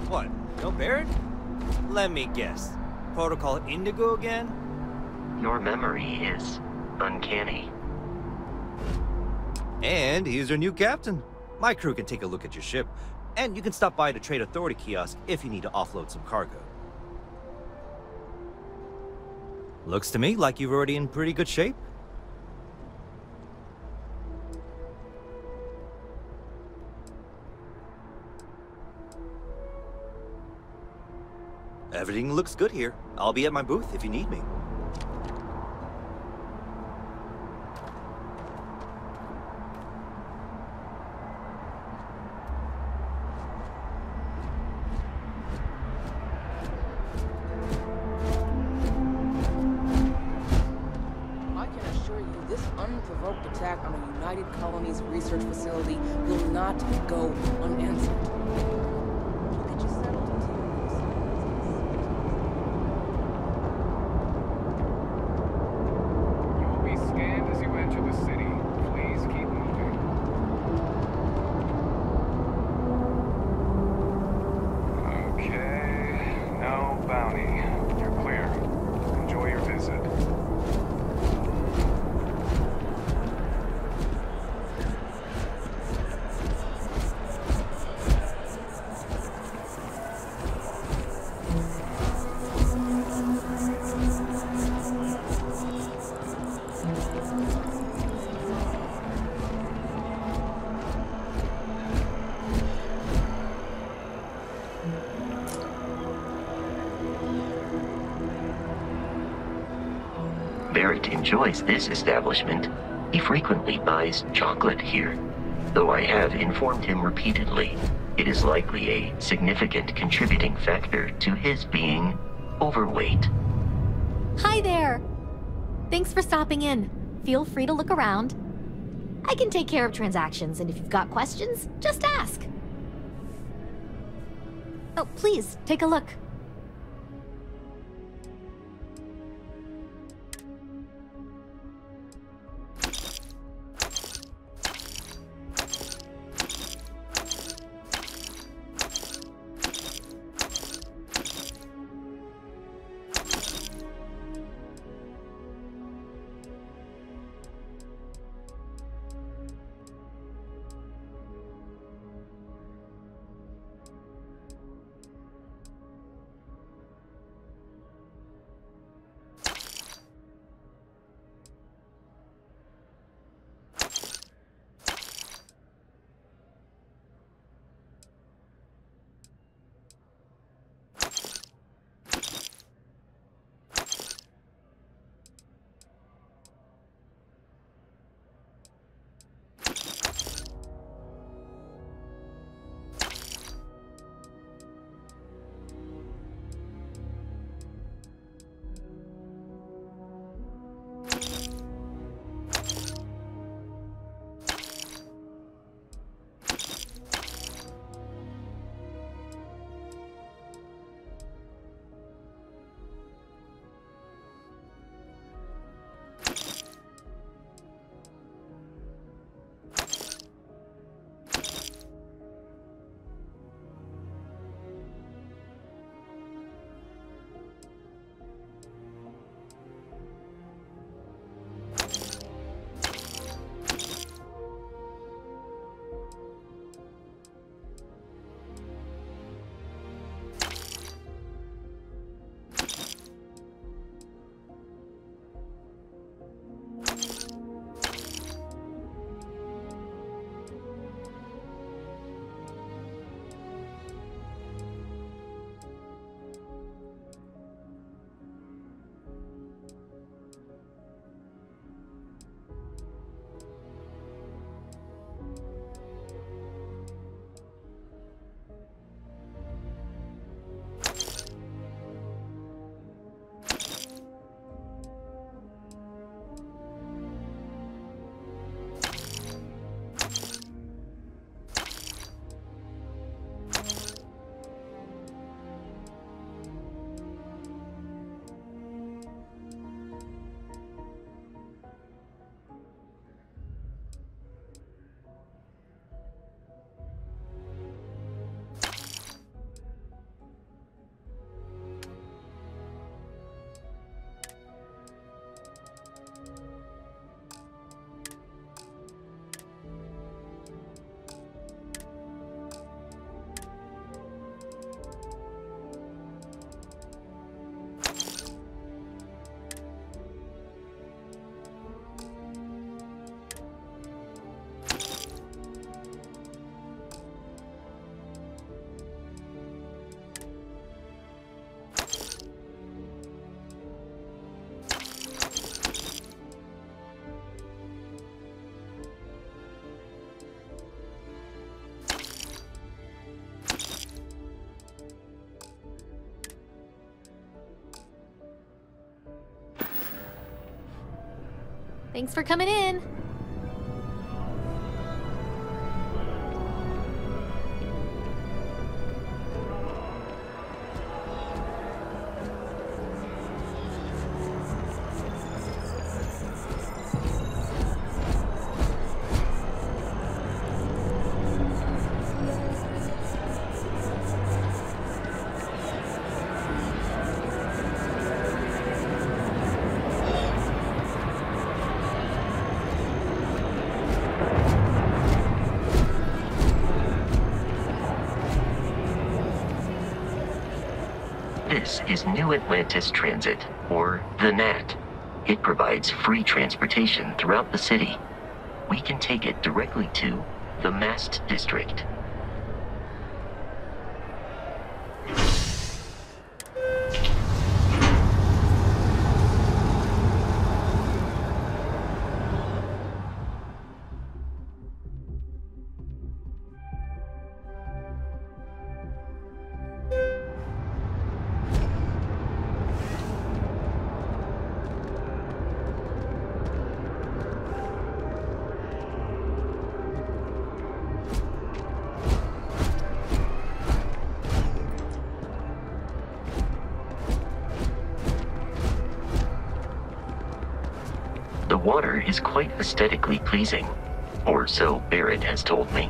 What? No Baron? Let me guess. Protocol Indigo again? Your memory is uncanny. And he's your new captain. My crew can take a look at your ship, and you can stop by the Trade Authority kiosk if you need to offload some cargo. Looks to me like you're already in pretty good shape. Everything looks good here. I'll be at my booth if you need me. Unprovoked attack on a United Colonies research facility will not go unanswered. We'll get you settled into your new You will be scanned as you enter the city. Please keep moving. Okay, no bounty. You're clear. Enjoy your visit. Barrett enjoys this establishment. He frequently buys chocolate here. Though I have informed him repeatedly, it is likely a significant contributing factor to his being overweight. Hi there! Thanks for stopping in. Feel free to look around. I can take care of transactions, and if you've got questions, just ask. Oh, please, take a look. Thanks for coming in. This is New Atlantis Transit, or the NAT. It provides free transportation throughout the city. We can take it directly to the Mast District. The water is quite aesthetically pleasing, or so Barrett has told me.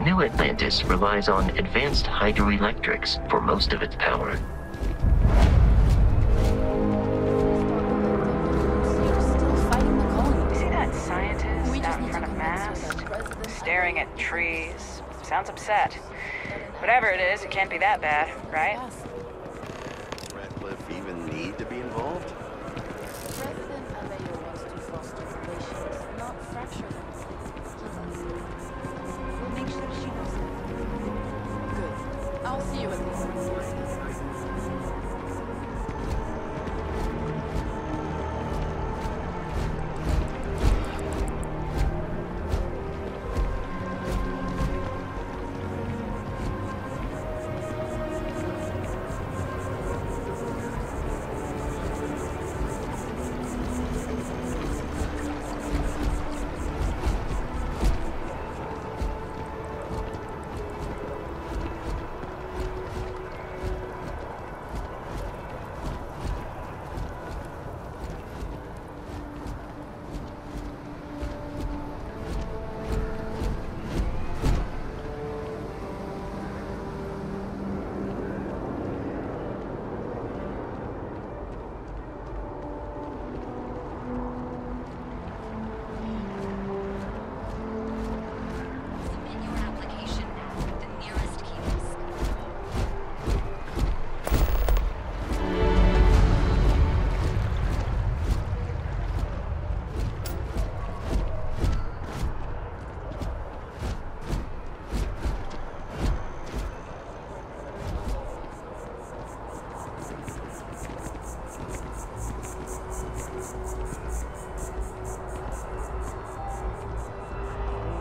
New Atlantis relies on advanced hydroelectrics for most of its power. See that scientist out in front of Mast? Staring at trees. Sounds upset. Whatever it is, it can't be that bad, right? Radcliffe even need to be involved? I'll see you at least.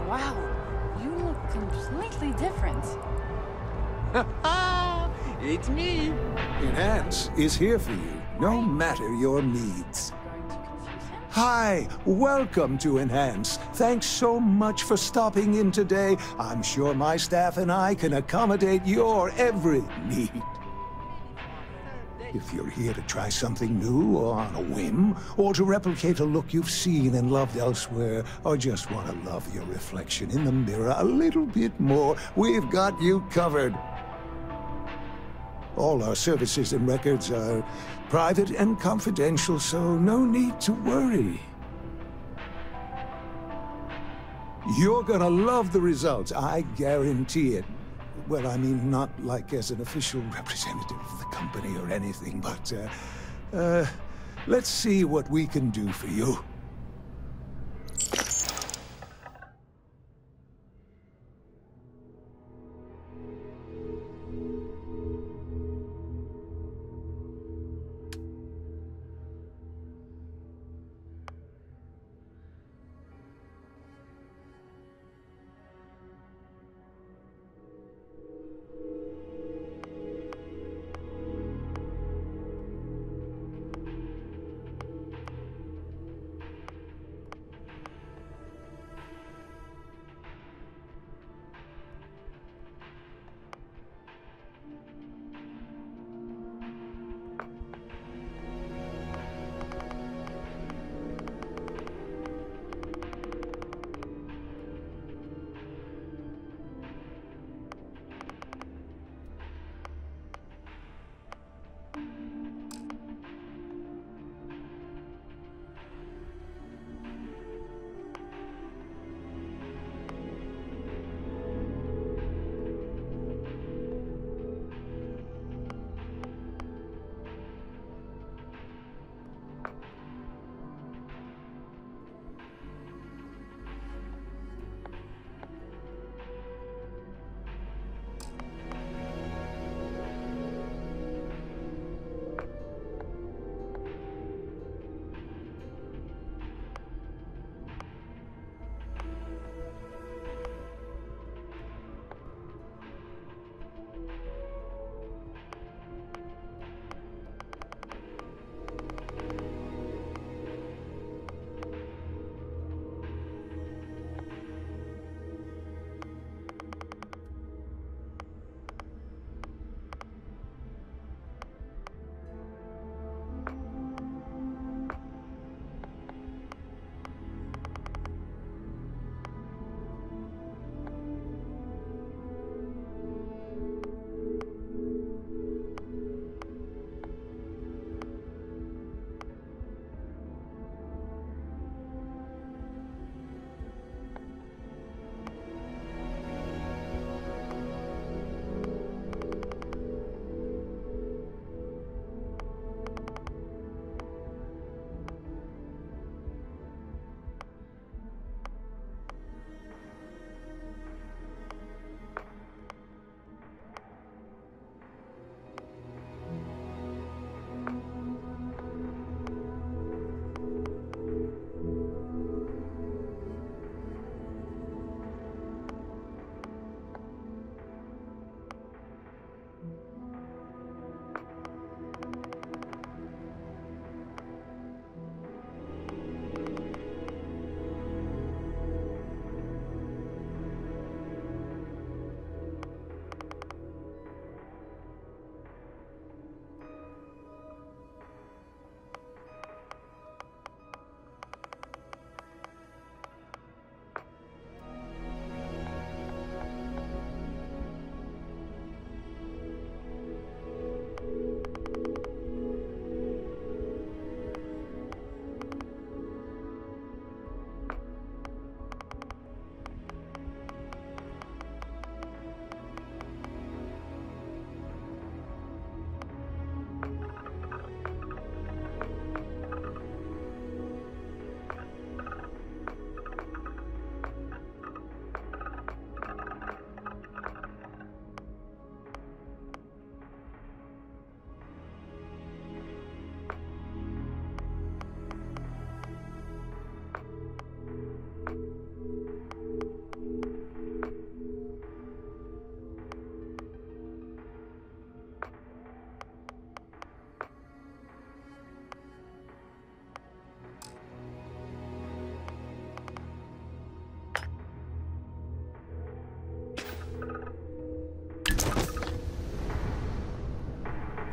Wow, you look completely different. It's me. Enhance is here for you, no matter your needs. Hi, welcome to Enhance. Thanks so much for stopping in today. I'm sure my staff and I can accommodate your every need. If you're here to try something new or on a whim, or to replicate a look you've seen and loved elsewhere, or just want to love your reflection in the mirror a little bit more, we've got you covered. All our services and records are private and confidential, so no need to worry. You're gonna love the results, I guarantee it. Well, I mean, not like as an official representative of the company or anything, but, let's see what we can do for you.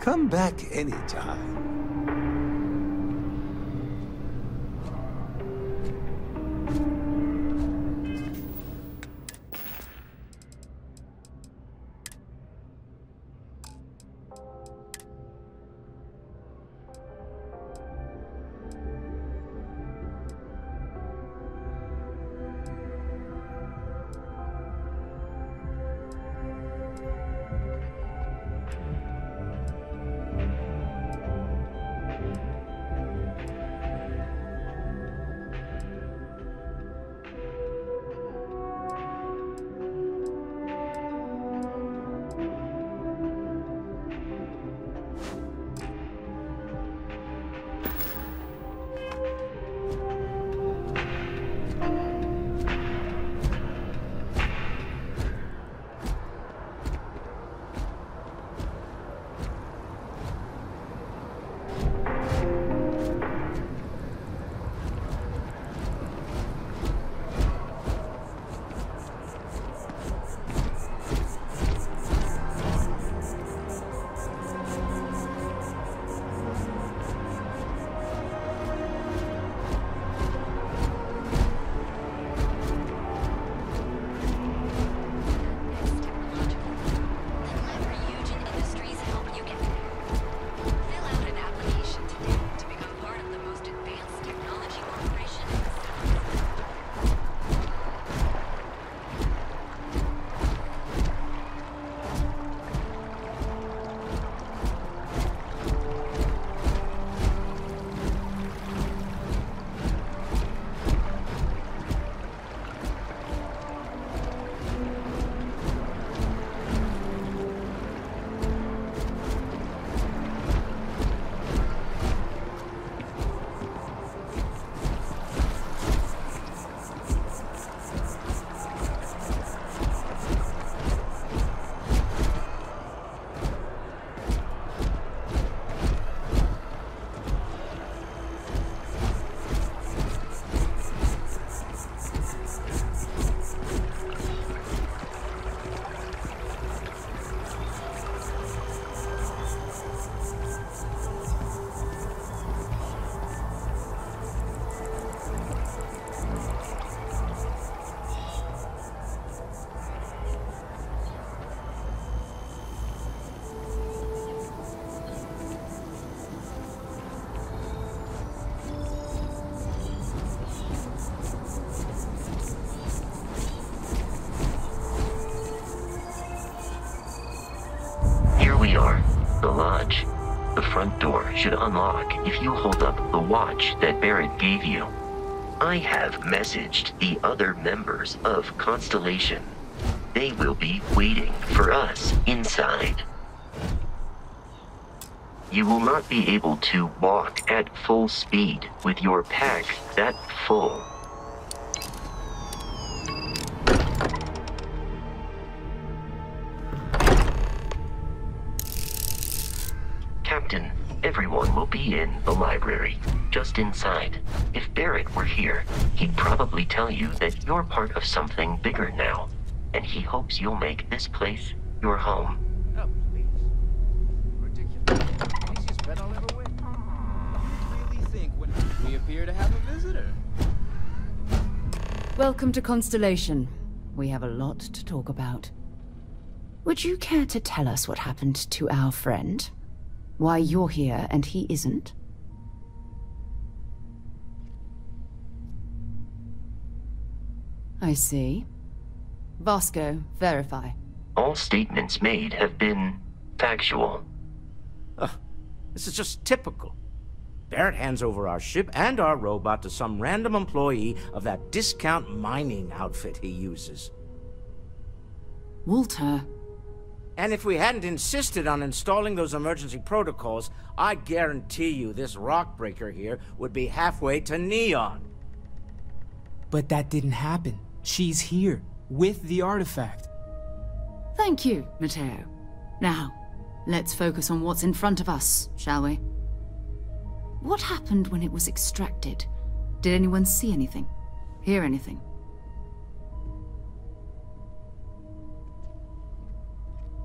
Come back anytime. we are, the lodge. The front door should unlock if you hold up the watch that Barrett gave you. I have messaged the other members of Constellation. They will be waiting for us inside. You will not be able to walk at full speed with your pack that full. Captain, everyone will be in the library, just inside. If Barrett were here, he'd probably tell you that you're part of something bigger now, and he hopes you'll make this place your home. Oh, please. Ridiculous. Easiest bet I'll ever win. Really think when we appear to have a visitor. Welcome to Constellation. We have a lot to talk about. Would you care to tell us what happened to our friend? Why you're here and he isn't? I see. Vasco, verify. All statements made have been factual. This is just typical. Barrett hands over our ship and our robot to some random employee of that discount mining outfit he uses. Walter. And if we hadn't insisted on installing those emergency protocols, I guarantee you this rock breaker here would be halfway to Neon. But that didn't happen. She's here, with the artifact. Thank you, Matteo. Now, let's focus on what's in front of us, shall we? What happened when it was extracted? Did anyone see anything? Hear anything?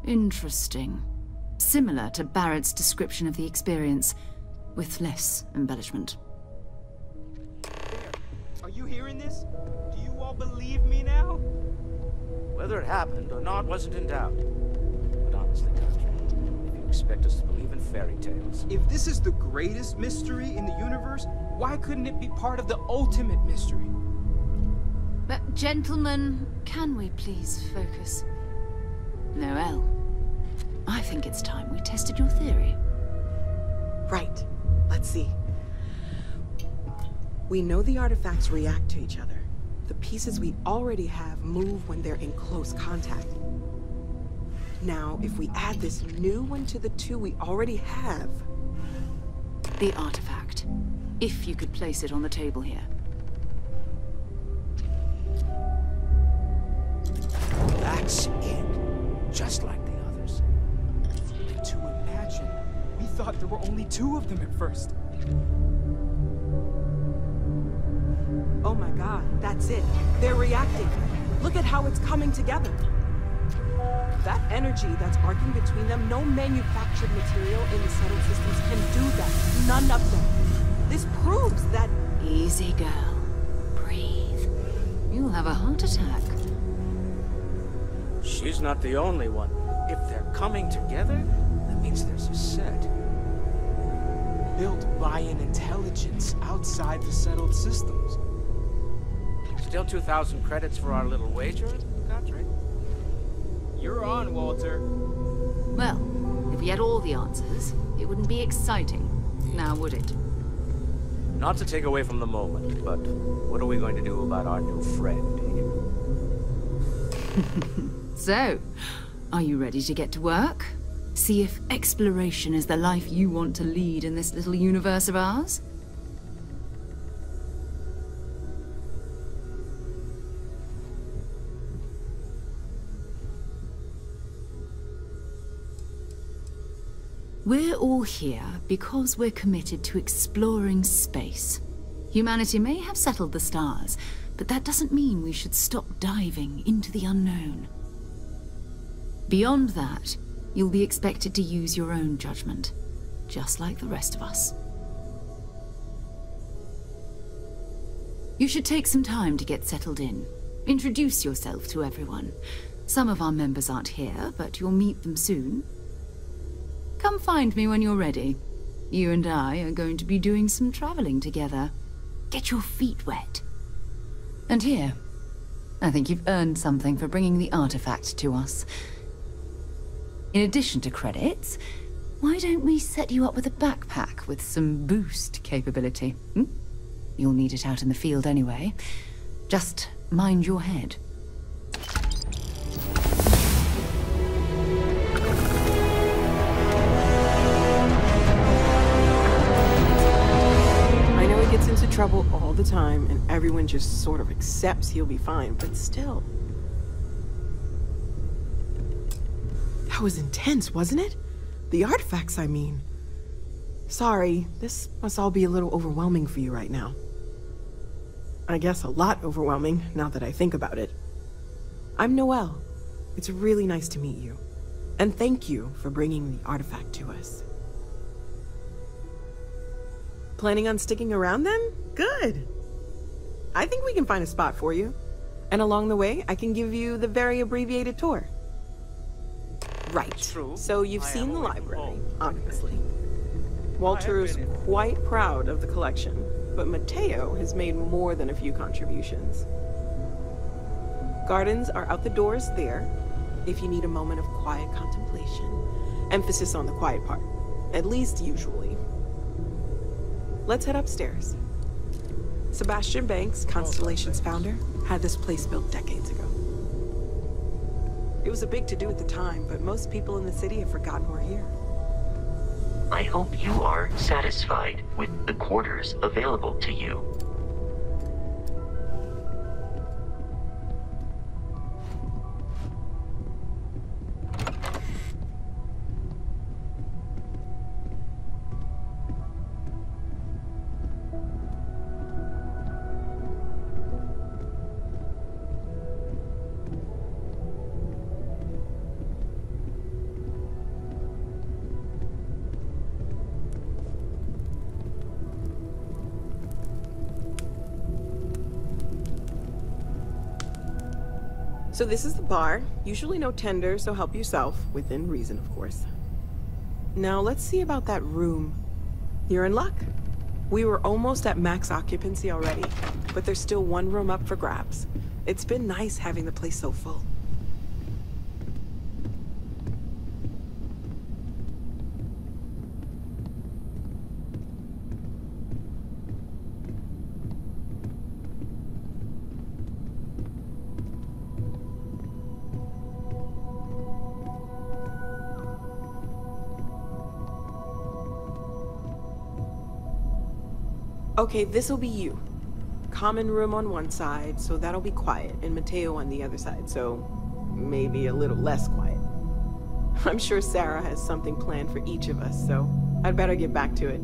Interesting. Similar to Barrett's description of the experience, with less embellishment. Are you hearing this? Do you all believe me now? Whether it happened or not wasn't in doubt. But honestly, Country, if you expect us to believe in fairy tales... If this is the greatest mystery in the universe, why couldn't it be part of the ultimate mystery? But gentlemen, can we please focus? Noelle, I think it's time we tested your theory. Right. Let's see. We know the artifacts react to each other. The pieces we already have move when they're in close contact. Now, if we add this new one to the two we already have... The artifact. If you could place it on the table here. That's it. Just like the others. To imagine. We thought there were only 2 of them at first. Oh my god, that's it. They're reacting. Look at how it's coming together. That energy that's arcing between them, no manufactured material in the settled systems can do that. None of them. This proves that... Easy, girl. Breathe. You'll have a heart attack. She's not the only one. If they're coming together, that means there's a set. Built by an intelligence outside the settled systems. Still 2,000 credits for our little wager, Country? You're on, Walter. Well, if we had all the answers, it wouldn't be exciting. Now would it? Not to take away from the moment, but what are we going to do about our new friend here? So, are you ready to get to work? See if exploration is the life you want to lead in this little universe of ours? We're all here because we're committed to exploring space. Humanity may have settled the stars, but that doesn't mean we should stop diving into the unknown. Beyond that, you'll be expected to use your own judgment, just like the rest of us. You should take some time to get settled in. Introduce yourself to everyone. Some of our members aren't here, but you'll meet them soon. Come find me when you're ready. You and I are going to be doing some traveling together. Get your feet wet. And here, I think you've earned something for bringing the artifact to us. In addition to credits, why don't we set you up with a backpack with some boost capability? You'll need it out in the field anyway. Just mind your head. I know he gets into trouble all the time, and everyone just sort of accepts he'll be fine, but still. That was intense, wasn't it? The artifacts, I mean. Sorry, this must all be a little overwhelming for you right now. I guess a lot overwhelming, now that I think about it. I'm Noelle. It's really nice to meet you. And thank you for bringing the artifact to us. Planning on sticking around then? Good. I think we can find a spot for you. And along the way, I can give you the very abbreviated tour. Right. So you've seen the library, obviously. Walter is quite proud of the collection, but Mateo has made more than a few contributions. Gardens are out the doors there, if you need a moment of quiet contemplation. Emphasis on the quiet part, at least usually. Let's head upstairs. Sebastian Banks, Constellation's founder, had this place built decades ago. It was a big to-do at the time, but most people in the city have forgotten we're here. I hope you are satisfied with the quarters available to you. So this is the bar. Usually no tender, so help yourself. Within reason, of course. Now let's see about that room. You're in luck. We were almost at max occupancy already, but there's still one room up for grabs. It's been nice having the place so full. Okay, this'll be you. Common room on one side, so that'll be quiet, and Mateo on the other side, so maybe a little less quiet. I'm sure Sarah has something planned for each of us, so I'd better get back to it.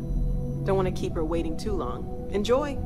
Don't want to keep her waiting too long. Enjoy!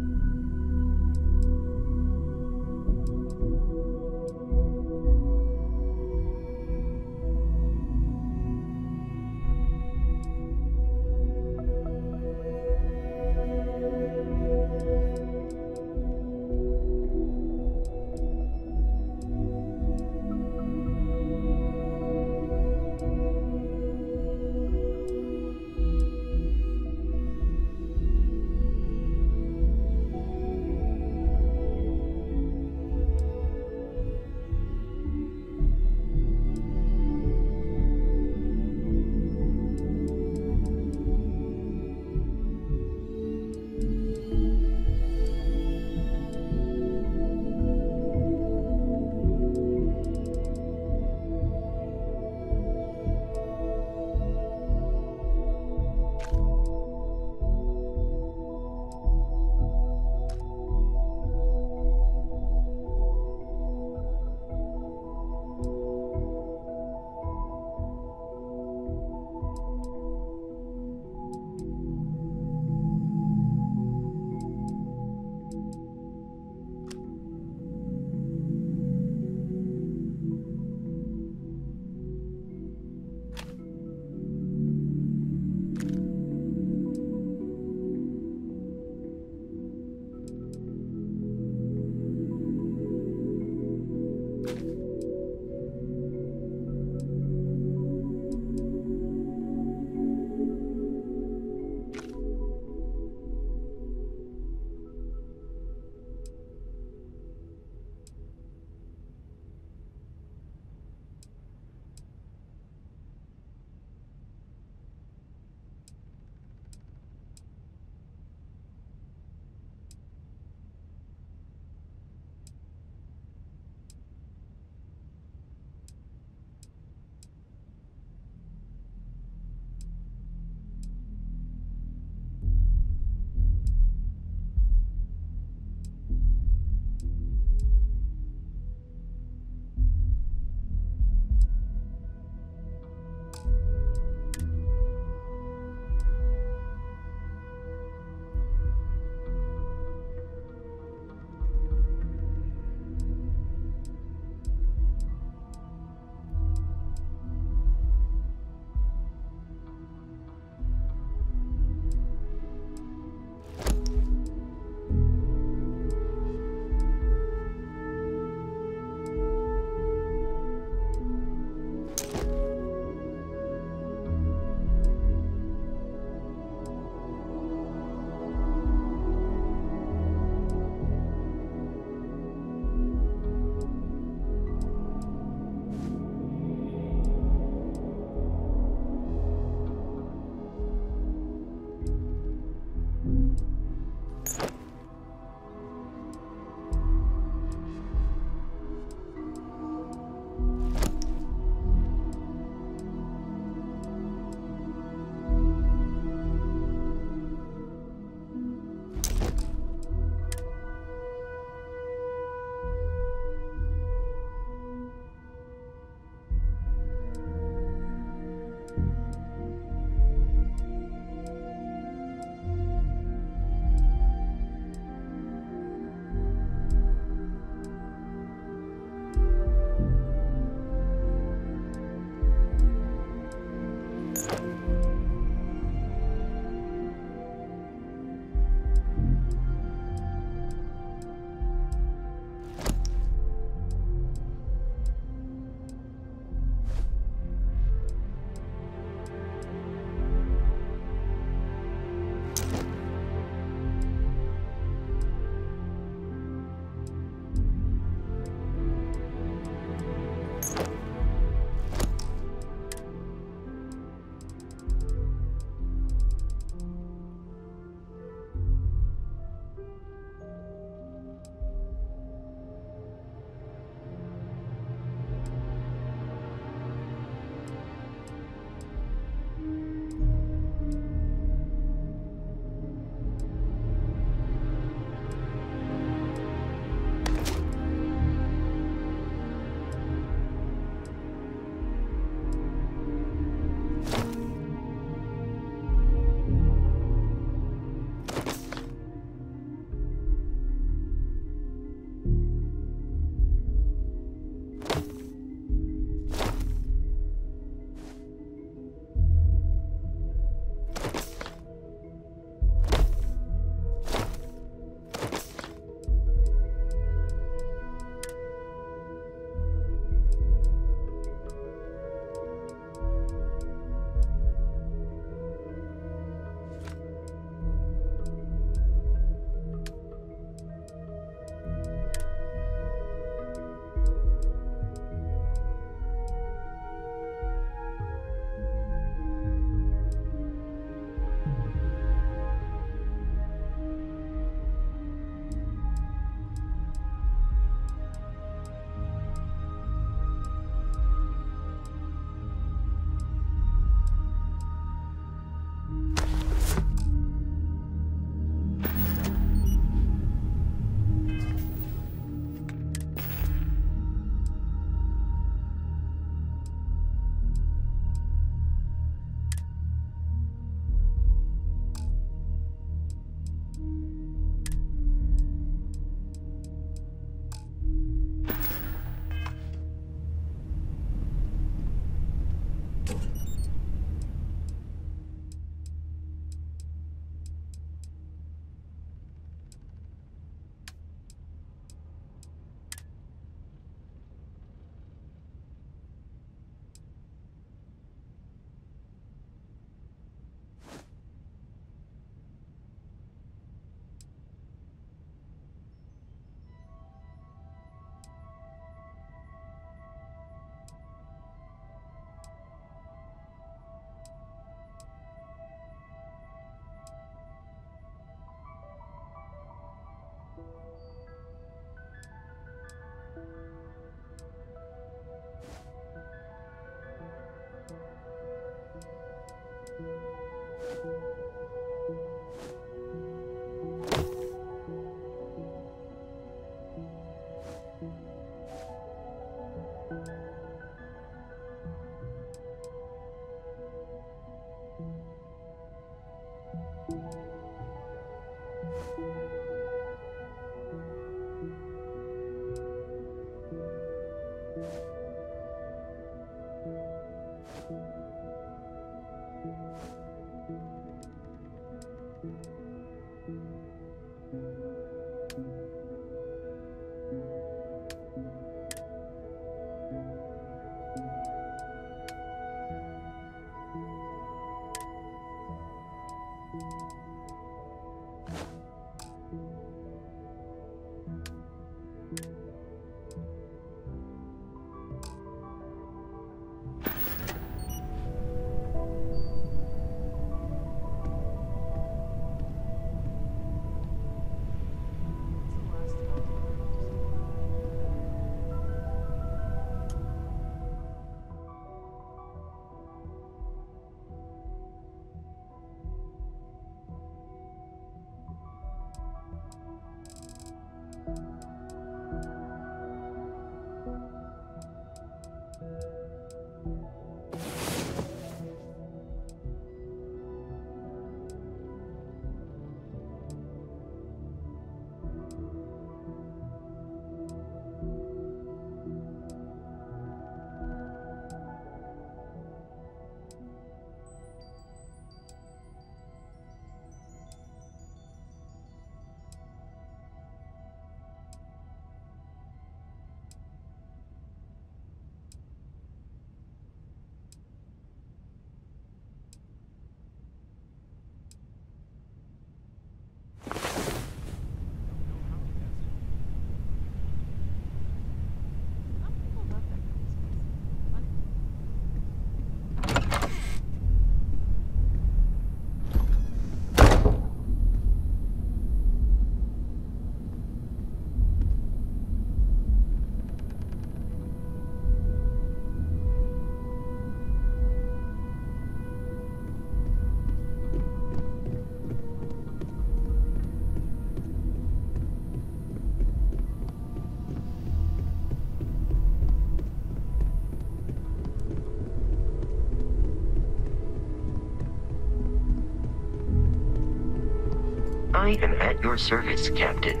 I am at your service, Captain.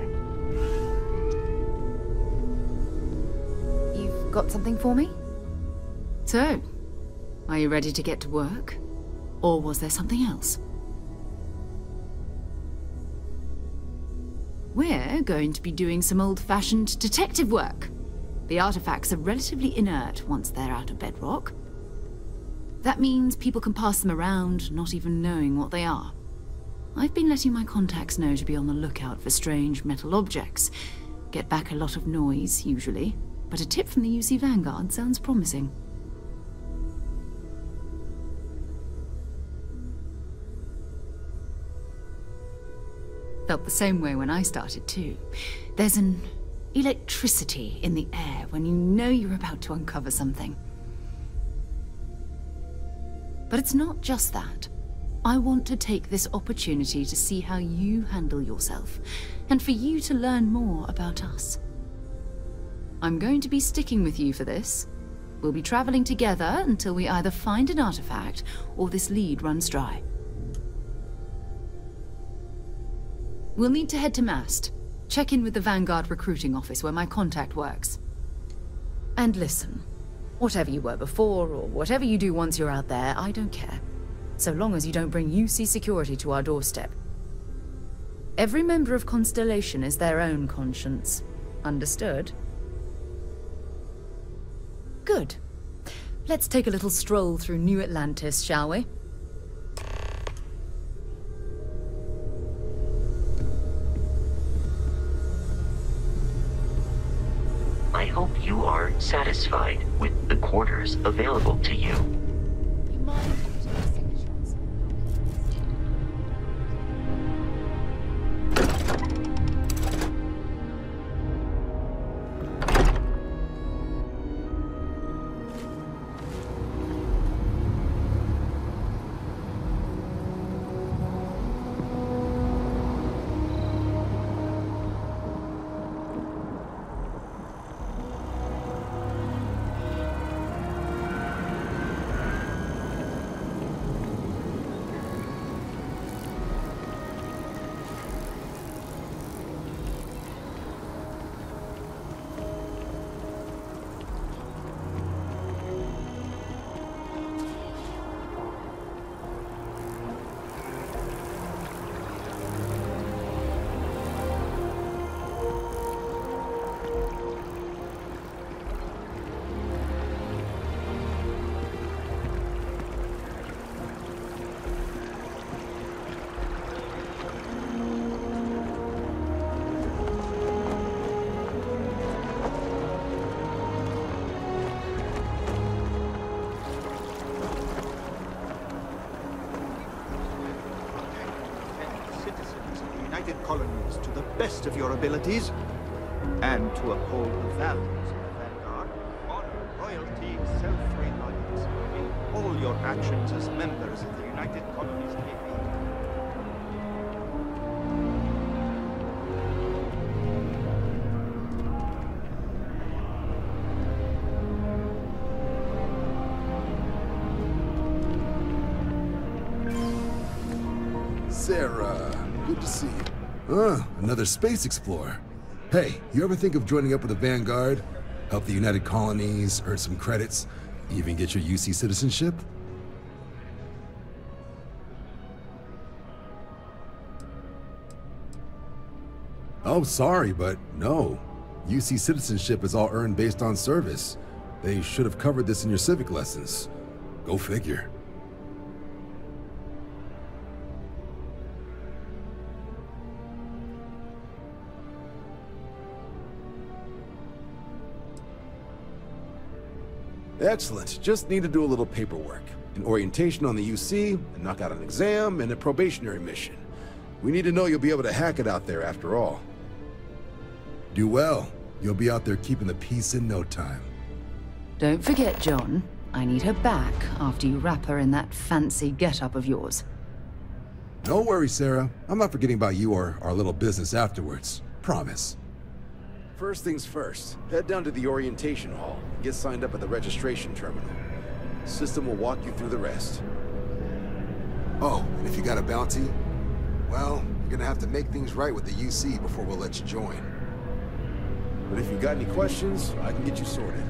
You've got something for me? So, are you ready to get to work? Or was there something else? We're going to be doing some old-fashioned detective work. The artifacts are relatively inert once they're out of bedrock. That means people can pass them around, not even knowing what they are. I've been letting my contacts know to be on the lookout for strange metal objects. Get back a lot of noise, usually, but a tip from the UC Vanguard sounds promising. Felt the same way when I started, too. There's an electricity in the air when you know you're about to uncover something. But it's not just that. I want to take this opportunity to see how you handle yourself, and for you to learn more about us. I'm going to be sticking with you for this. We'll be traveling together until we either find an artifact or this lead runs dry. We'll need to head to Mast. Check in with the Vanguard recruiting office where my contact works. And listen, whatever you were before or whatever you do once you're out there, I don't care. So long as you don't bring UC security to our doorstep. Every member of Constellation is their own conscience. Understood? Good. Let's take a little stroll through New Atlantis, shall we? I hope you are satisfied with the quarters available to you. Colonies to the best of your abilities, and to uphold the values of the Vanguard, honor, loyalty, self-reliance in all your actions as members of the United Colonies Navy. Sarah, good to see you. Another space explorer. Hey, you ever think of joining up with the Vanguard? Help the United Colonies, earn some credits, even get your UC citizenship? Oh, sorry, but no. UC citizenship is all earned based on service. They should have covered this in your civic lessons. Go figure. Excellent. Just need to do a little paperwork. An orientation on the UC, and knock out an exam, and a probationary mission. We need to know you'll be able to hack it out there after all. Do well. You'll be out there keeping the peace in no time. Don't forget, John. I need her back after you wrap her in that fancy get-up of yours. No worries, Sarah. I'm not forgetting about you or our little business afterwards. Promise. First things first, head down to the orientation hall and get signed up at the registration terminal. System will walk you through the rest. Oh, and if you got a bounty, well, You're gonna have to make things right with the UC before we'll let you join. But if you got any questions, I can get you sorted.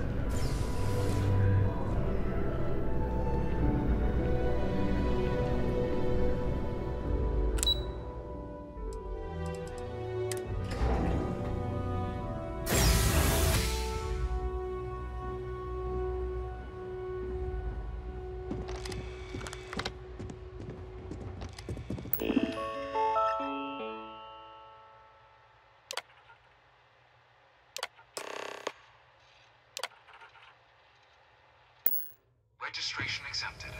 Registration accepted.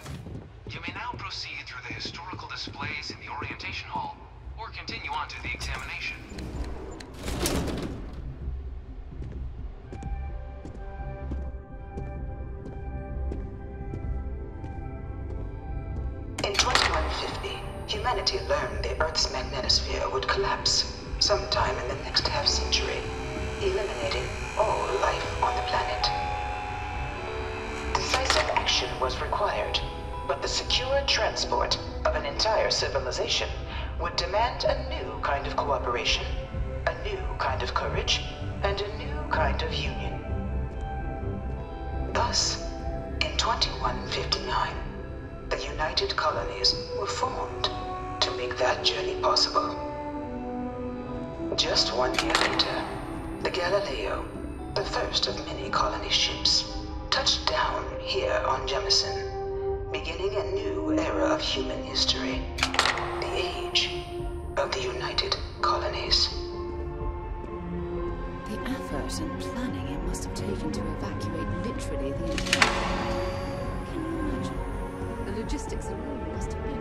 You may now proceed through the historical displays in the orientation hall, or continue on to the examination. In 2150, humanity learned the Earth's magnetosphere would collapse sometime in the next half-century, eliminating all life on the planet. Decisive action was required, but the secure transport of an entire civilization would demand a new kind of cooperation, a new kind of courage, and a new kind of union. Thus, in 2159, the United Colonies were formed to make that journey possible. Just 1 year later, the Galileo, the first of many colony ships, touched down here on Jemison, beginning a new era of human history, the age of the United Colonies. The effort and planning it must have taken to evacuate literally the entire planet. Can you imagine? The logistics alone must have been...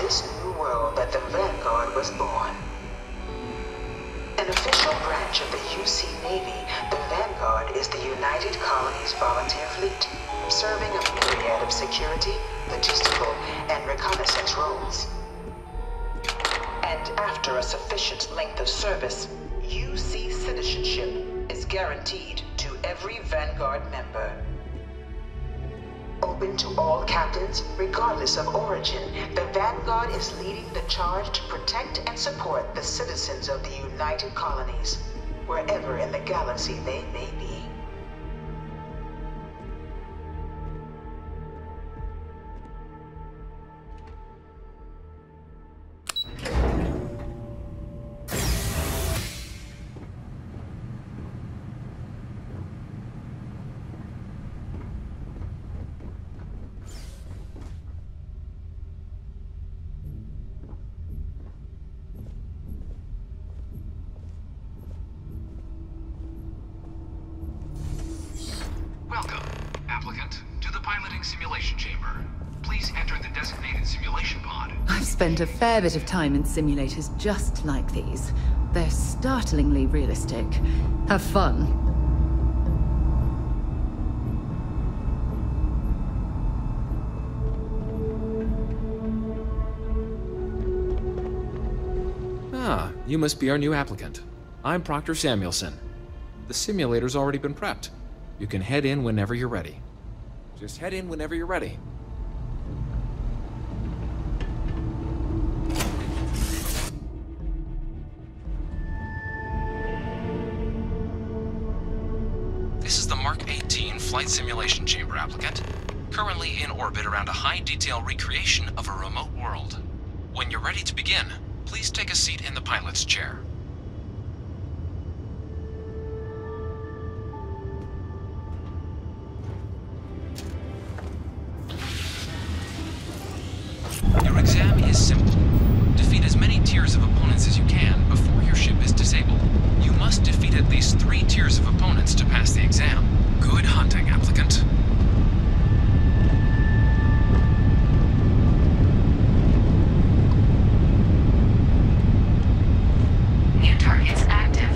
This new world that the Vanguard was born. An official branch of the UC Navy, the Vanguard is the United Colonies Volunteer Fleet, serving a myriad of security, logistical, and reconnaissance roles. And after a sufficient length of service, UC citizenship is guaranteed to every Vanguard member. Open to all captains, regardless of origin, the Vanguard is leading the charge to protect and support the citizens of the United Colonies, wherever in the galaxy they may be. Welcome, applicant, to the piloting simulation chamber. Please enter the designated simulation pod. I've spent a fair bit of time in simulators just like these. They're startlingly realistic. Have fun. you must be our new applicant. I'm Proctor Samuelson. The simulator's already been prepped. You can head in whenever you're ready. Just head in whenever you're ready. This is the Mark 18 Flight Simulation Chamber applicant, currently in orbit around a high-detail recreation of a remote world. When you're ready to begin, please take a seat in the pilot's chair. Your exam is simple. Defeat as many tiers of opponents as you can before your ship is disabled. You must defeat at least 3 tiers of opponents to pass the exam. Good hunting, applicant. New targets active.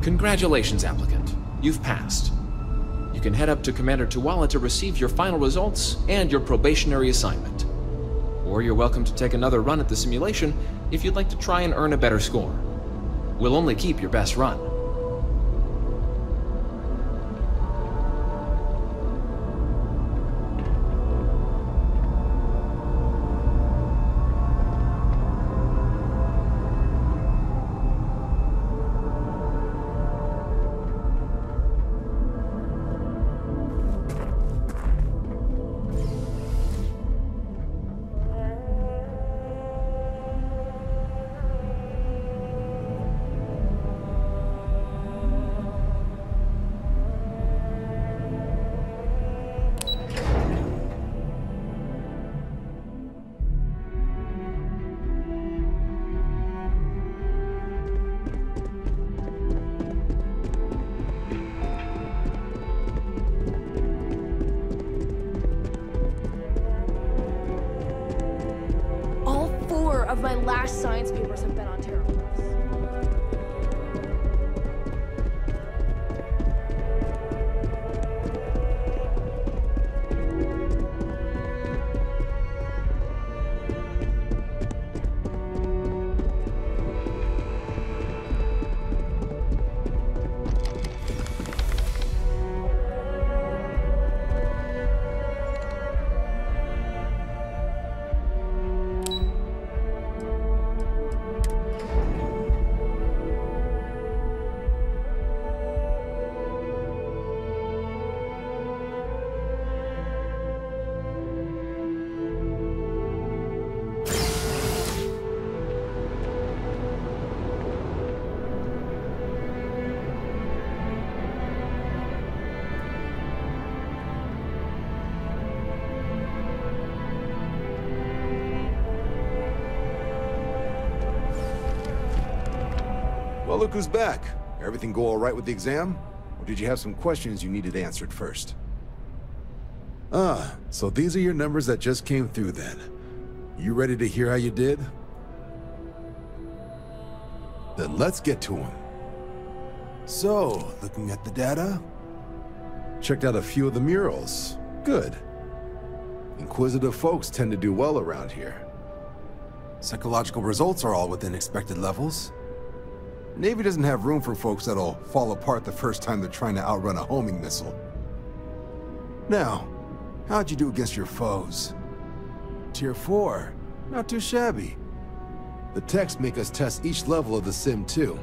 Congratulations, applicant. You've passed. You can head up to Commander Tuwala to receive your final results and your probationary assignment. Or you're welcome to take another run at the simulation if you'd like to try and earn a better score. We'll only keep your best run. Of my last science papers have been on terrible. Well, look who's back. Everything go all right with the exam? Or did you have some questions you needed answered first? Ah, so these are your numbers that just came through then. You ready to hear how you did? Then let's get to them. So, looking at the data? Checked out a few of the murals. Good. Inquisitive folks tend to do well around here. Psychological results are all within expected levels. Navy doesn't have room for folks that'll fall apart the first time they're trying to outrun a homing missile. Now, how'd you do against your foes? Tier 4, not too shabby. The techs make us test each level of the sim too.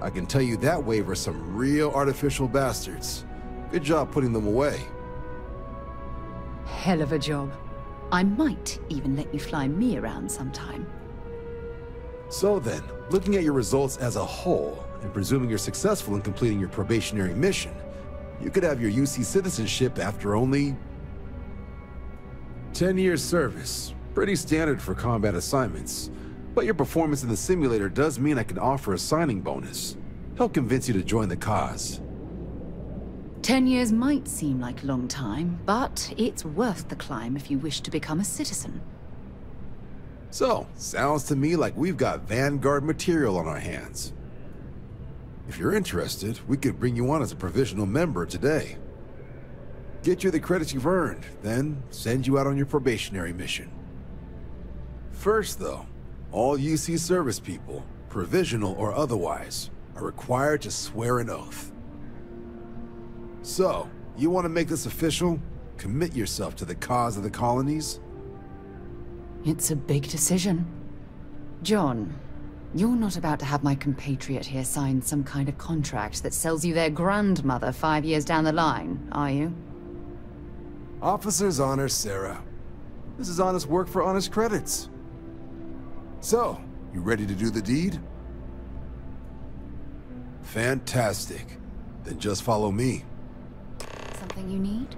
I can tell you that wave are some real artificial bastards. Good job putting them away. Hell of a job. I might even let you fly me around sometime. So then, looking at your results as a whole, and presuming you're successful in completing your probationary mission, you could have your UC citizenship after only 10 years service. Pretty standard for combat assignments. But your performance in the simulator does mean I can offer a signing bonus. Help convince you to join the cause. 10 years might seem like a long time, but it's worth the climb if you wish to become a citizen. So, sounds to me like we've got Vanguard material on our hands. If you're interested, we could bring you on as a provisional member today. Get you the credits you've earned, then send you out on your probationary mission. First though, all UC service people, provisional or otherwise, are required to swear an oath. So, you want to make this official? Commit yourself to the cause of the colonies? It's a big decision. John, you're not about to have my compatriot here sign some kind of contract that sells you their grandmother 5 years down the line, are you? Officer's honor, Sarah. This is honest work for honest credits. So, you ready to do the deed? Fantastic. Then just follow me. Something you need?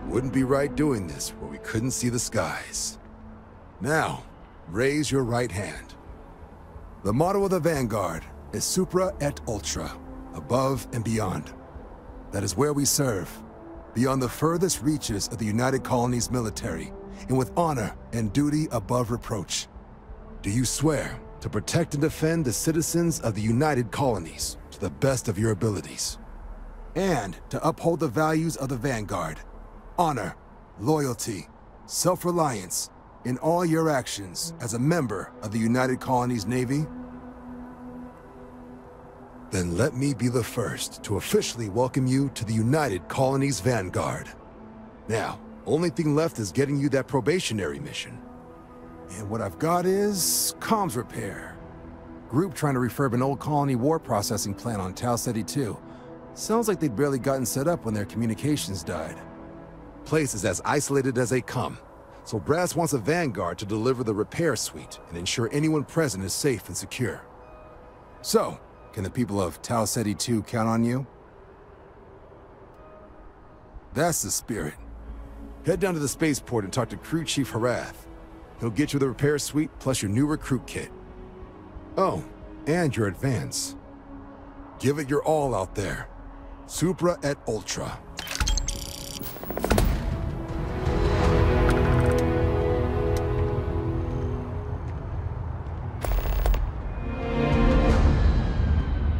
Wouldn't be right doing this where we couldn't see the skies. Now, raise your right hand. The motto of the Vanguard is Supra et Ultra, above and beyond. That is where we serve, beyond the furthest reaches of the United Colonies military, and with honor and duty above reproach. Do you swear to protect and defend the citizens of the United Colonies to the best of your abilities? And to uphold the values of the Vanguard, honor, loyalty, self-reliance, in all your actions as a member of the United Colonies Navy? Then let me be the first to officially welcome you to the United Colonies Vanguard. Now, only thing left is getting you that probationary mission. And what I've got is comms repair. Group trying to refurb an old colony war processing plant on Tau Ceti 2. Sounds like they'd barely gotten set up when their communications died. Place is as isolated as they come, so Brass wants a Vanguard to deliver the repair suite and ensure anyone present is safe and secure. So, can the people of Tau Ceti 2 count on you? That's the spirit. Head down to the spaceport and talk to Crew Chief Harath. He'll get you the repair suite plus your new recruit kit. Oh, and your advance. Give it your all out there. Supra et Ultra.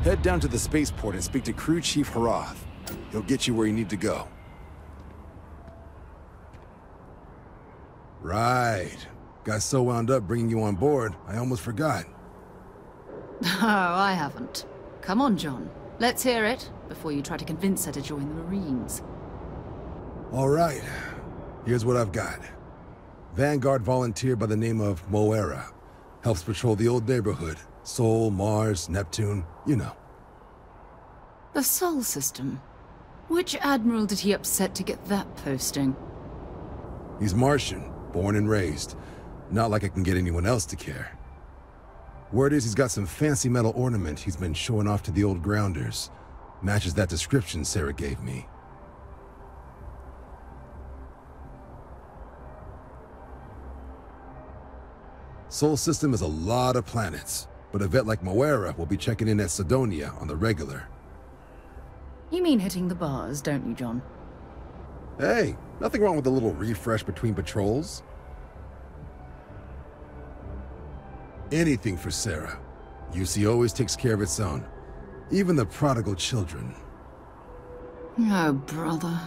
Head down to the spaceport and speak to Crew Chief Harath. He'll get you where you need to go. Right. Got so wound up bringing you on board, I almost forgot. Oh, I haven't. Come on, John. Let's hear it, before you try to convince her to join the Marines. All right. Here's what I've got. Vanguard volunteer by the name of Moera. Helps patrol the old neighborhood. Sol, Mars, Neptune, you know. The Sol system? Which admiral did he upset to get that posting? He's Martian, born and raised. Not like I can get anyone else to care. Word is he's got some fancy metal ornament he's been showing off to the old grounders. Matches that description Sarah gave me. Sol system is a lot of planets, but a vet like Moera will be checking in at Sidonia on the regular. You mean hitting the bars, don't you, John? Hey, nothing wrong with a little refresh between patrols. Anything for Sarah. UC always takes care of its own. Even the prodigal children. Oh, brother.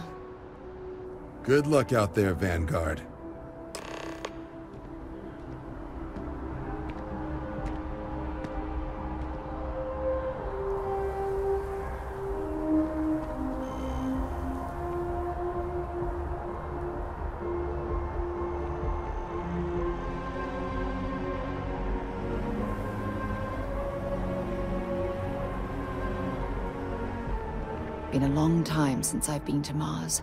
Good luck out there, Vanguard. Been a long time since I've been to Mars.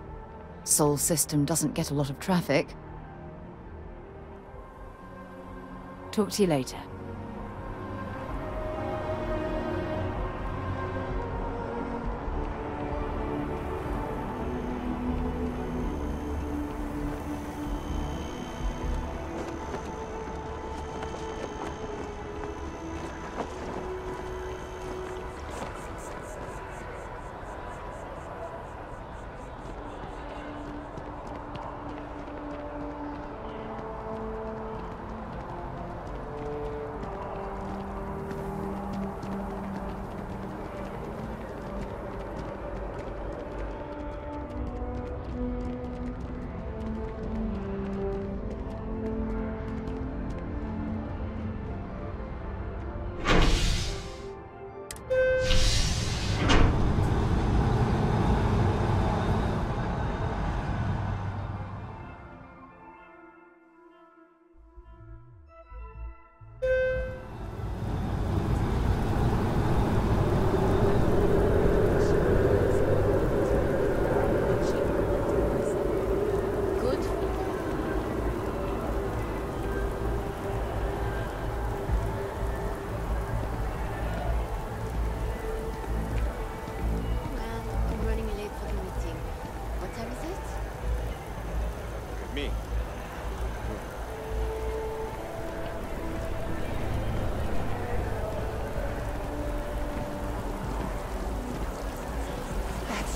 Sol system doesn't get a lot of traffic. Talk to you later.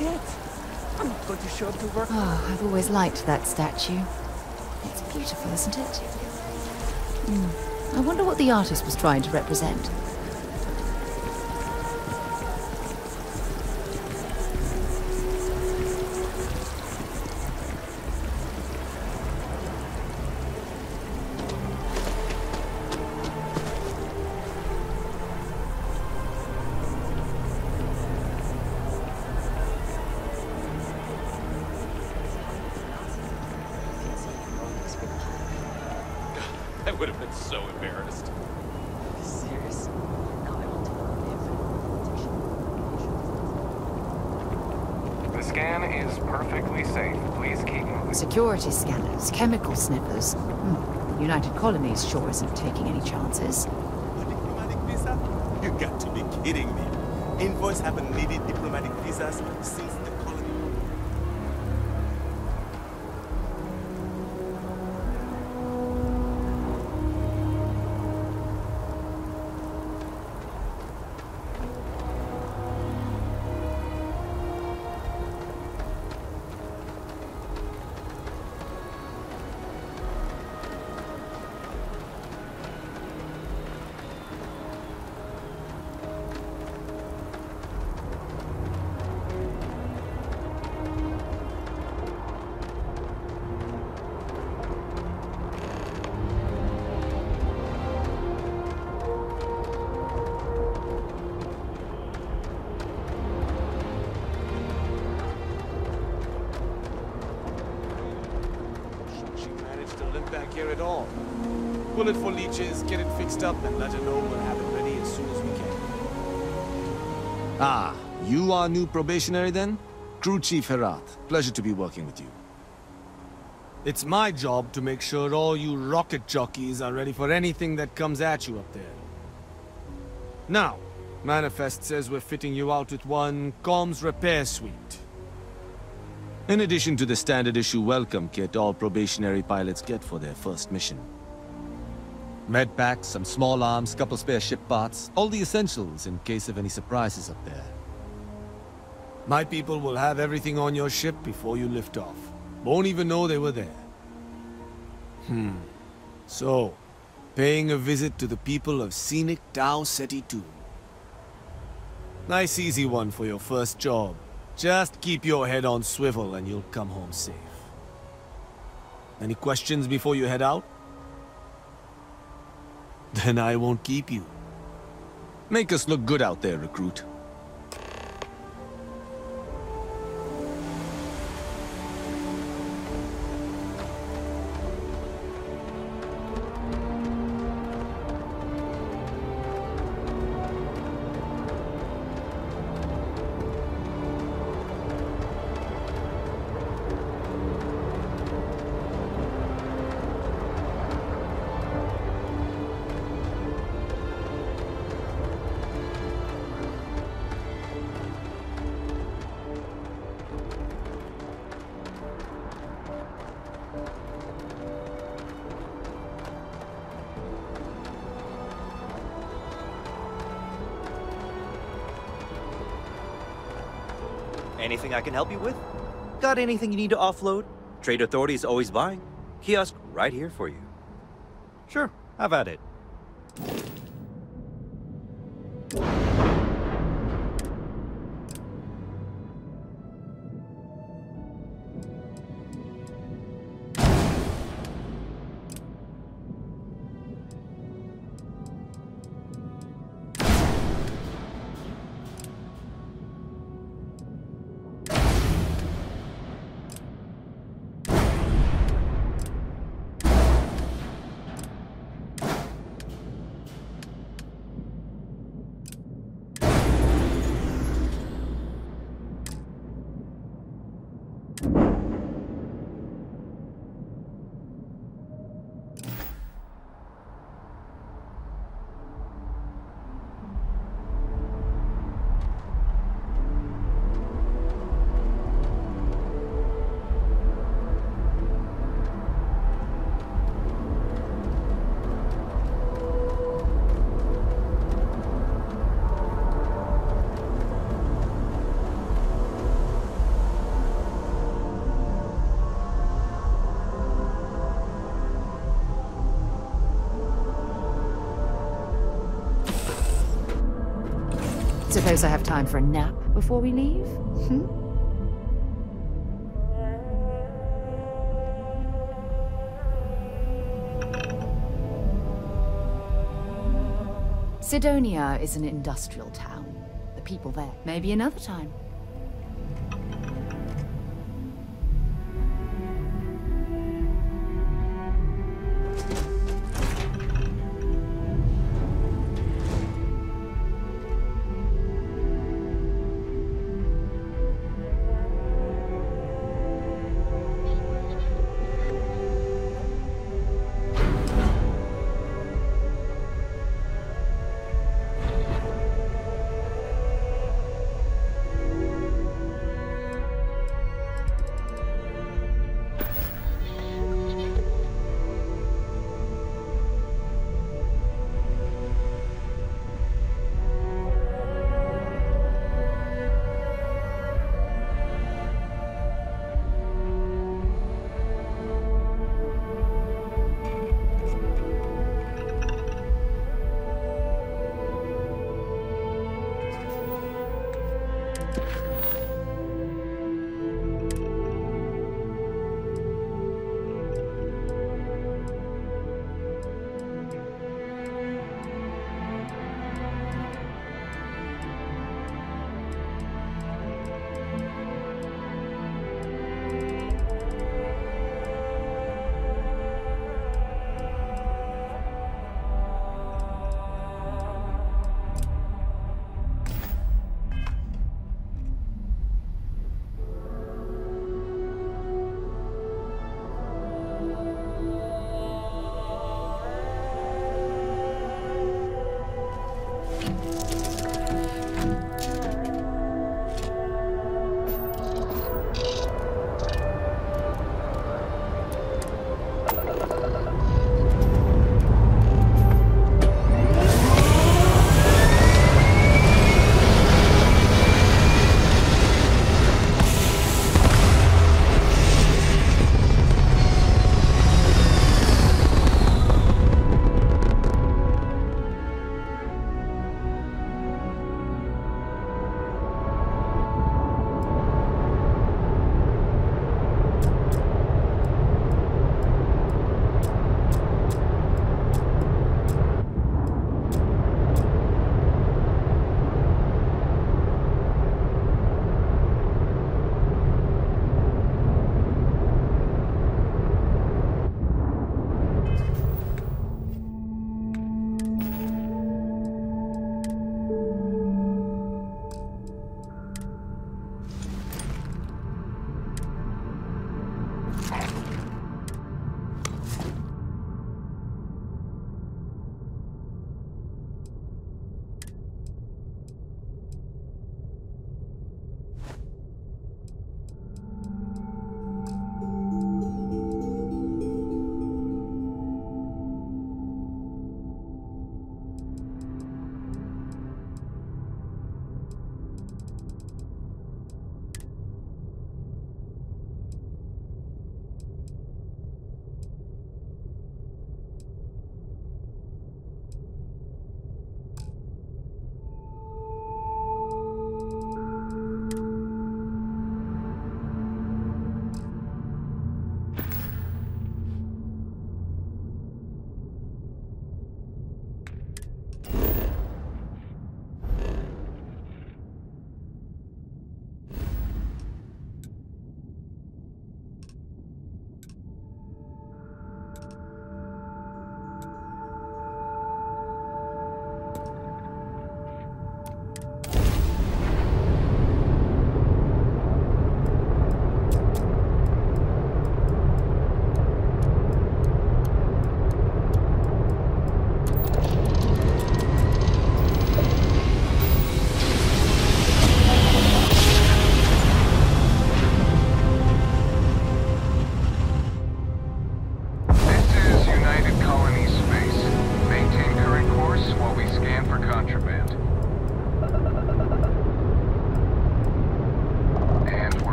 yet. I'm not going to show up to work. Oh, I've always liked that statue. It's beautiful, isn't it? I wonder what the artist was trying to represent. I would have been so embarrassed. Serious? Now I want to The scan is perfectly safe. Please keep moving. Security scanners, chemical sniffers. United Colonies sure isn't taking any chances. Diplomatic visa? You got to be kidding me. Envoys haven't needed diplomatic visas since the colony. Back here at all. Bullet for leeches, get it fixed up, and let her know we'll have it ready as soon as we can. Ah, you are new probationary then? Crew Chief Herat. Pleasure to be working with you. It's my job to make sure all you rocket jockeys are ready for anything that comes at you up there. Now, Manifest says we're fitting you out with one comms repair suite. In addition to the standard issue welcome kit all probationary pilots get for their first mission. Med packs, some small arms, couple spare ship parts, all the essentials in case of any surprises up there. My people will have everything on your ship before you lift off. Won't even know they were there. So, paying a visit to the people of scenic Tau Ceti 2. Nice easy one for your first job. Just keep your head on swivel and you'll come home safe. Any questions before you head out? Then I won't keep you. Make us look good out there, recruit. Anything I can help you with? Got anything you need to offload? Trade Authority is always buying. Kiosk right here for you. Sure, have at it. Suppose I have time for a nap before we leave? Sidonia is an industrial town. The people there. Maybe another time.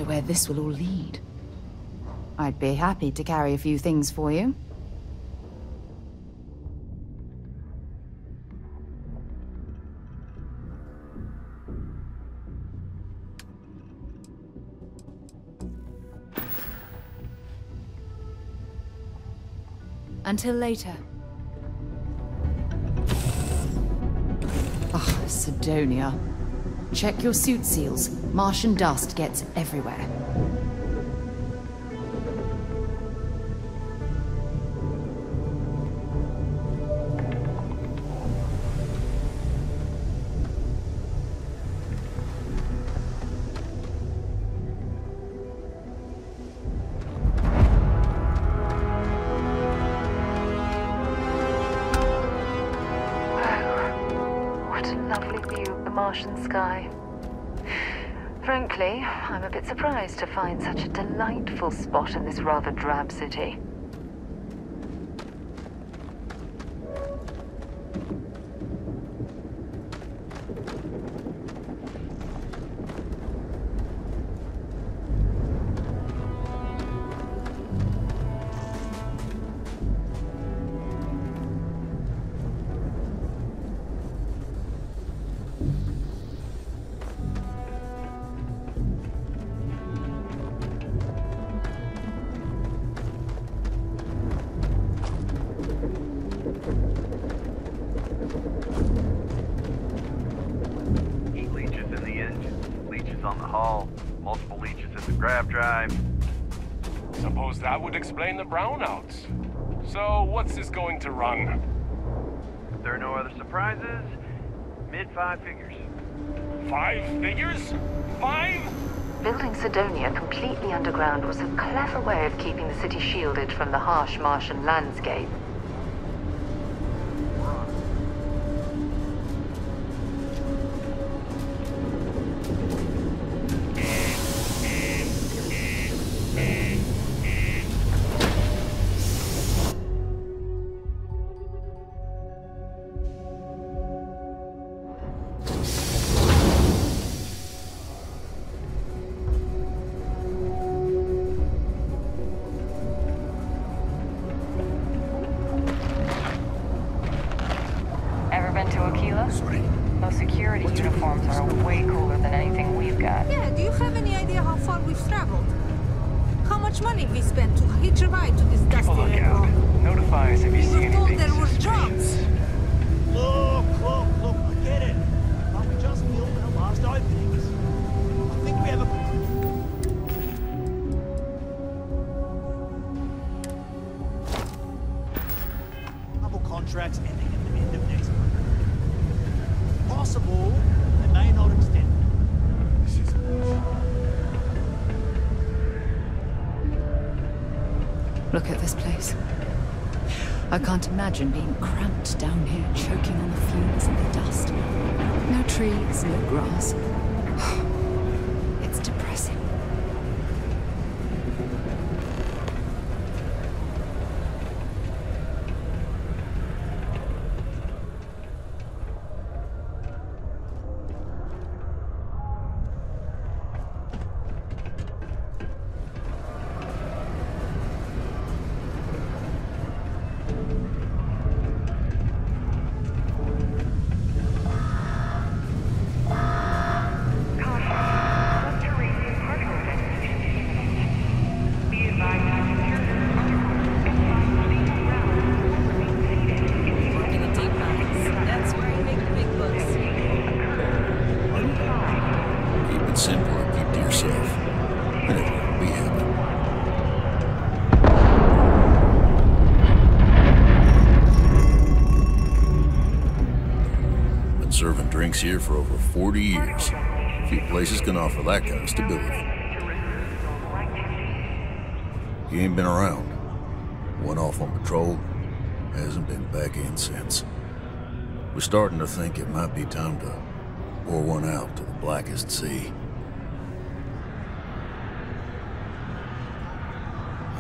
wonder where this will all lead. I'd be happy to carry a few things for you. Until later. Ah, Sidonia. Check your suit seals. Martian dust gets everywhere. Martian sky. Frankly, I'm a bit surprised to find such a delightful spot in this rather drab city. Suppose that would explain the brownouts. So, what's this going to run? If there are no other surprises, mid-5 figures. 5 figures? 5? Building Sidonia completely underground was a clever way of keeping the city shielded from the harsh Martian landscape. Those security uniforms are way cooler than anything we've got. Yeah, do you have any idea how far we've traveled? How much money we spent to hitch a ride to this dusty railroad? Notify us if you see anything. There were jobs. Look, I get it. But we just filled our last openings. I think we have a... couple contracts ending at the end of next month. Possible, they may not extend. This is... Look at this place. I can't imagine being cramped down here, choking on the fumes and the dust. No trees, no grass. It's depressing. Serving drinks here for over 40 years. Few places can offer that kind of stability. He ain't been around. Went off on patrol. Hasn't been back in since. We're starting to think it might be time to pour one out to the blackest sea.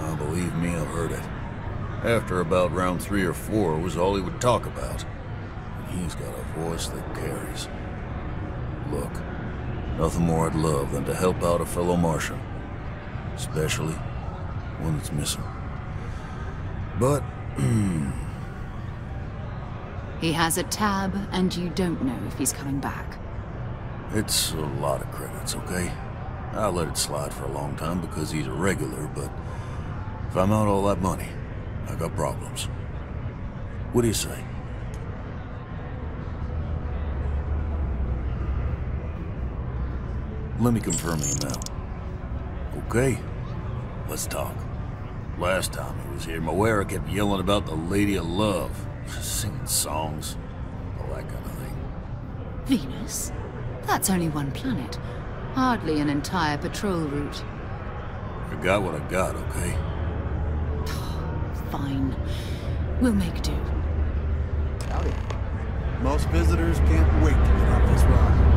Oh, believe me, I've heard it. After about round 3 or 4 was all he would talk about. He's got a voice that carries. Look, nothing more I'd love than to help out a fellow Martian. especially one that's missing. But, He has a tab, and you don't know if he's coming back. it's a lot of credits, okay? I let it slide for a long time because he's a regular, but if I'm out all that money, I got problems. What do you say? Let me confirm the amount. Okay, let's talk. Last time he was here, Moira kept yelling about the Lady of Love, singing songs, all that kind of thing. Venus? That's only one planet. Hardly an entire patrol route. I got what I got, okay? Fine. We'll make do. Howdy. Most visitors can't wait to get off this rock.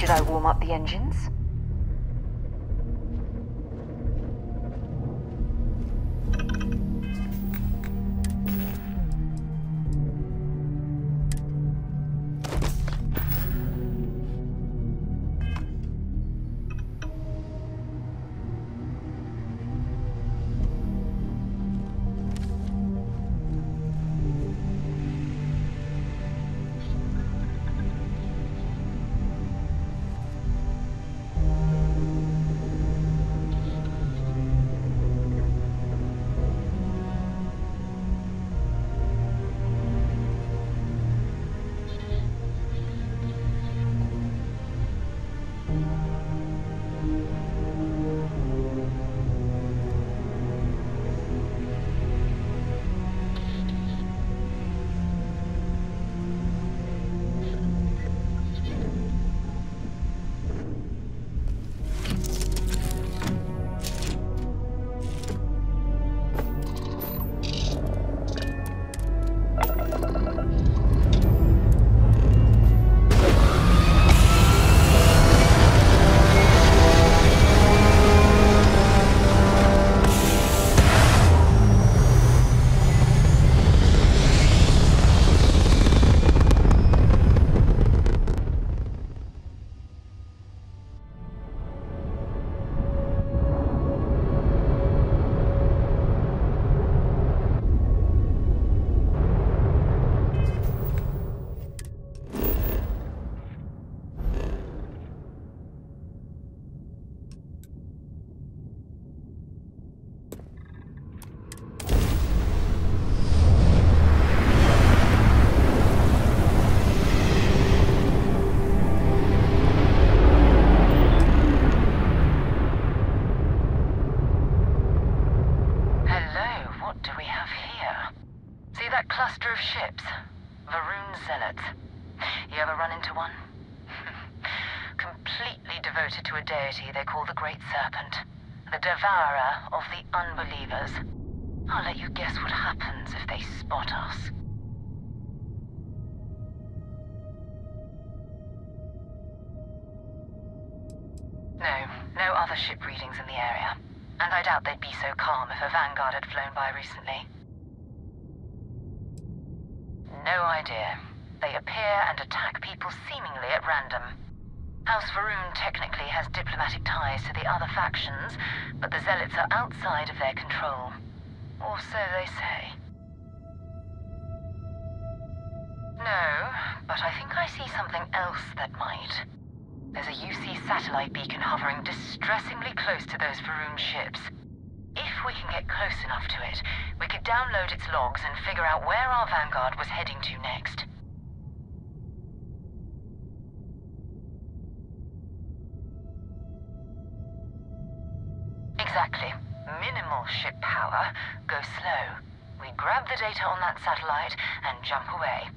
Should I warm up the engines? cluster of ships. Varun Zealots. You ever run into one? Completely devoted to a deity they call the Great Serpent. The devourer of the unbelievers. I'll let you guess what happens if they spot us. No other ship readings in the area. And I doubt they'd be so calm if a vanguard had flown by recently. No idea. They appear and attack people seemingly at random. House Varun technically has diplomatic ties to the other factions, but the Zealots are outside of their control. Or so they say. No, but I think I see something else that might. There's a UC satellite beacon hovering distressingly close to those Varun ships. If we can get close enough to it, we could download its logs and figure out where our vanguard was heading to next. Exactly. Minimal ship power. Go slow. We grab the data on that satellite and jump away.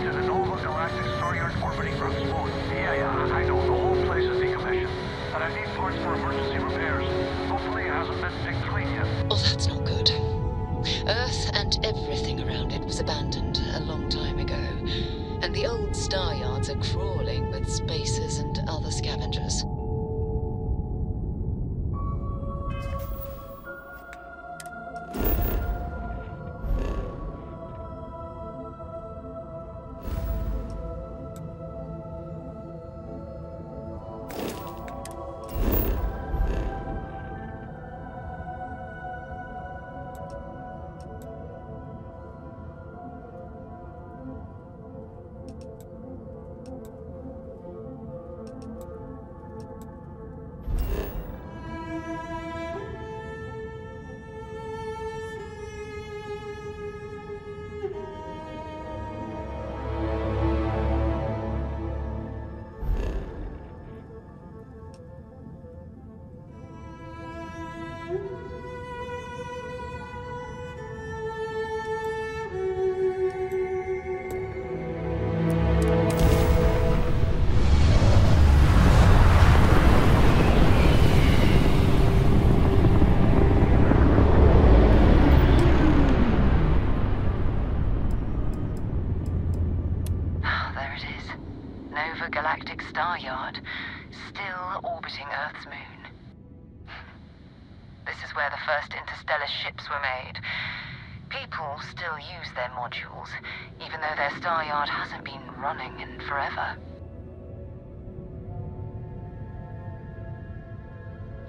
to the Nova Galactic Star Yard orbiting grounds. Oh, yeah, I know. The whole place is decommissioned. And I need parts for emergency repairs. Hopefully it hasn't been picked clean yet. Oh, that's not good. Earth and everything around it was abandoned a long time ago. And the old star yards are crawling with spacers and other scavengers. Galactic Star Yard, still orbiting Earth's moon. This is where the first interstellar ships were made. People still use their modules, even though their star yard hasn't been running in forever.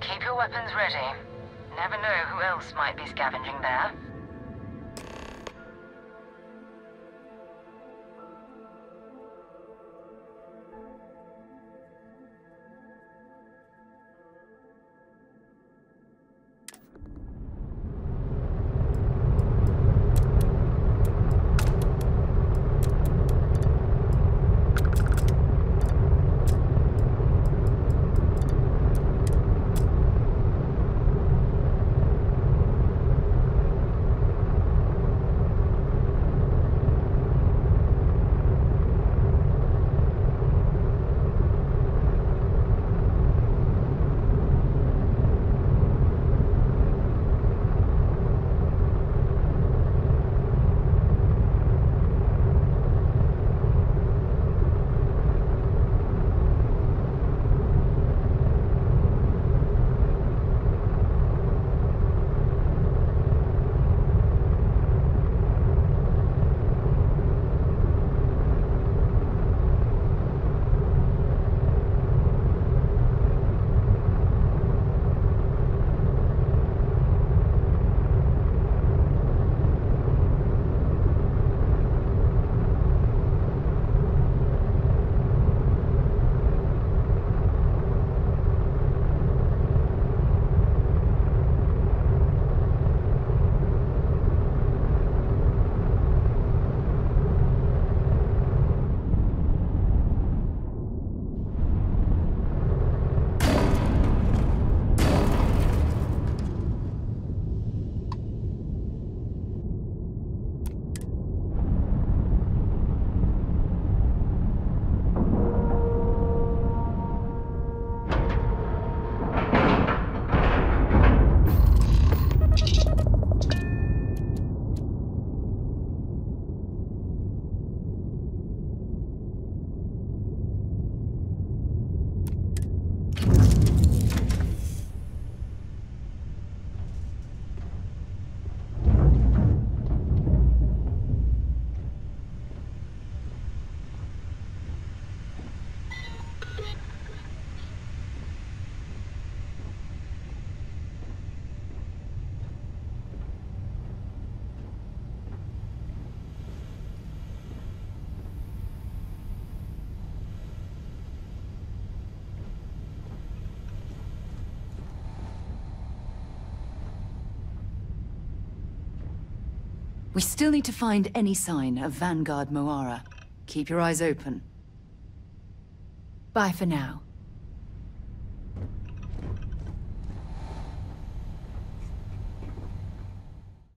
Keep your weapons ready. Never know who else might be scavenging there. We still need to find any sign of Vanguard Moara. Keep your eyes open. Bye for now.